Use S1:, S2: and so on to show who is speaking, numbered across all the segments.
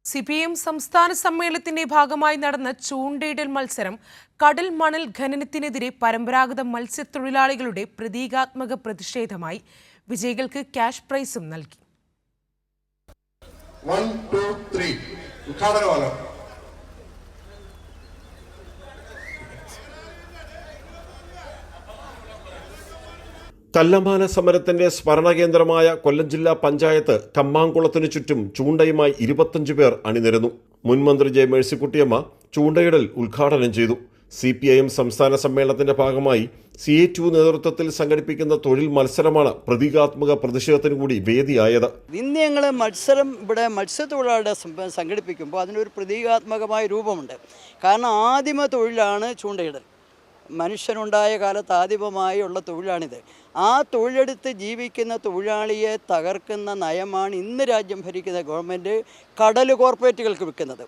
S1: CPM സംസ്ഥാന സമ്മേളനത്തിന്റെ ഭാഗമായി നടന്ന ചൂണ്ടയിടൽ മത്സരം കടൽ മണൽ ഖനനത്തിനെതിരെ പരമ്പരാഗത മത്സ്യത്തൊഴിലാളികളുടെ പ്രതീകാത്മക പ്രതിഷേധമായി. വിജയികൾക്ക് ക്യാഷ് പ്രൈസും നൽകി.
S2: കല്ലമാന സമരത്തിന്റെ സ്മരണകേന്ദ്രമായ കൊല്ലം ജില്ലാ പഞ്ചായത്ത് കമ്മാങ്കുളത്തിനു ചുറ്റും ചൂണ്ടയുമായി 25 പേർ അണിനിരന്നു. മുൻമന്ത്രി ജെ മേഴ്സിക്കുട്ടിയമ്മ ചൂണ്ടയിടൽ ഉദ്ഘാടനം ചെയ്തു. CPIM സംസ്ഥാന സമ്മേളനത്തിന്റെ ഭാഗമായി CA2 നേതൃത്വത്തിൽ സംഘടിപ്പിക്കുന്ന തൊഴിൽ മത്സരമാണ് പ്രതീകാത്മക പ്രതിഷേധത്തിന് കൂടി വേദിയായത്.
S3: ഇന്ന് ഞങ്ങൾ മത്സരം ഇവിടെ മത്സ്യത്തൊഴിലാളികളെ സംഘടിപ്പിക്കുമ്പോൾ അതിനൊരു പ്രതീകാത്മകമായ രൂപമുണ്ട്. കാരണം ആദിമ തൊഴിലാണ് ചൂണ്ടയിടൽ. മനുഷ്യനുണ്ടായ കാലത്ത് ആദിമമായുള്ള തൊഴിലാണിത്. ആ തൊഴിലെടുത്ത് ജീവിക്കുന്ന തൊഴിലാളിയെ തകർക്കുന്ന നയമാണ് ഇന്ന് രാജ്യം ഭരിക്കുന്ന ഗവൺമെൻറ് കടൽ കോർപ്പറേറ്റുകൾക്ക് വെക്കുന്നത്.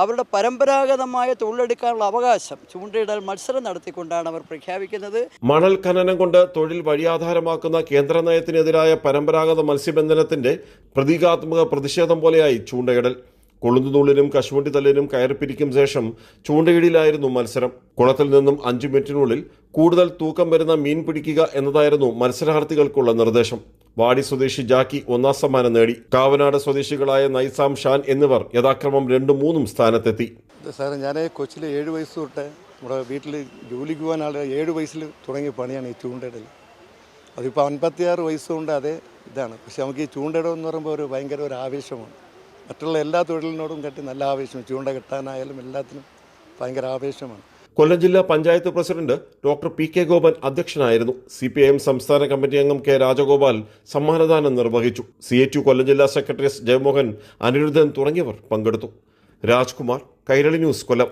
S3: അവരുടെ പരമ്പരാഗതമായ തൊഴിലെടുക്കാനുള്ള അവകാശം ചൂണ്ടയിടൽ മത്സരം നടത്തിക്കൊണ്ടാണ് അവർ പ്രഖ്യാപിക്കുന്നത്.
S2: മണൽ ഖനനം കൊണ്ട് തൊഴിൽ വഴിയാധാരമാക്കുന്ന കേന്ദ്ര നയത്തിനെതിരായ പരമ്പരാഗത മത്സ്യബന്ധനത്തിന്റെ പ്രതീകാത്മക പ്രതിഷേധം പോലെയായി ചൂണ്ടയിടൽ. കൊളുന്തുനൂലിനും കശുവണ്ടി തല്ലിനും കയറിപ്പിരിക്കും ശേഷം ചൂണ്ടയിടലായിരുന്നു മത്സരം. കുളത്തിൽ നിന്നും 5 മിനിറ്റിനുള്ളിൽ കൂടുതൽ തൂക്കം വരുന്ന മീൻ പിടിക്കുക എന്നതായിരുന്നു മത്സരാർത്ഥികൾക്കുള്ള നിർദ്ദേശം. വാടി സ്വദേശി ജാക്കി 1ാം സമ്മാനം നേടി. കാവനാട് സ്വദേശികളായ നൈസാം ഷാൻ എന്നിവർ യഥാക്രമം 2ഉം 3ഉം സ്ഥാനത്തെത്തി.
S4: സാറേ, ഞാൻ കൊച്ചിയിൽ 7 വയസ്സ് തൊട്ട് നമ്മുടെ വീട്ടിൽ ജോലിക്ക് പോകാൻ ആൾ 7 വയസ്സിൽ തുടങ്ങിയ പണിയാണ് ഈ ചൂണ്ടയിടൽ. അതിപ്പോൾ 56 വയസ്സുകൊണ്ട് അതേ ഇതാണ്. പക്ഷെ നമുക്ക് ഈ ചൂണ്ടയിടം എന്ന് പറയുമ്പോൾ ഭയങ്കര ഒരു ആവേശമാണ്. മറ്റുള്ള എല്ലാ തൊഴിലിനോടും കെട്ടി നല്ല ആവേശം. ചൂണ്ട കെട്ടാനായാലും എല്ലാത്തിനും ഭയങ്കര ആവേശമാണ്.
S2: കൊല്ലം ജില്ലാ panchayat president doctor PK Gopan അധ്യക്ഷനായിരുന്നു. CPIM സംസ്ഥാന കമ്മിറ്റി അംഗം K രാജഗോപാൽ സമ്മാനദാനം നിർവഹിച്ചു. CA2 കൊല്ലം ജില്ലാ സെക്രട്ടറി S ജയമോഹൻ, അനിരുദ്ധൻ തുടങ്ങിയവർ പങ്കെടുത്തു. രാജ്കുമാർ, കൈരളി ന്യൂസ്, കൊല്ലം.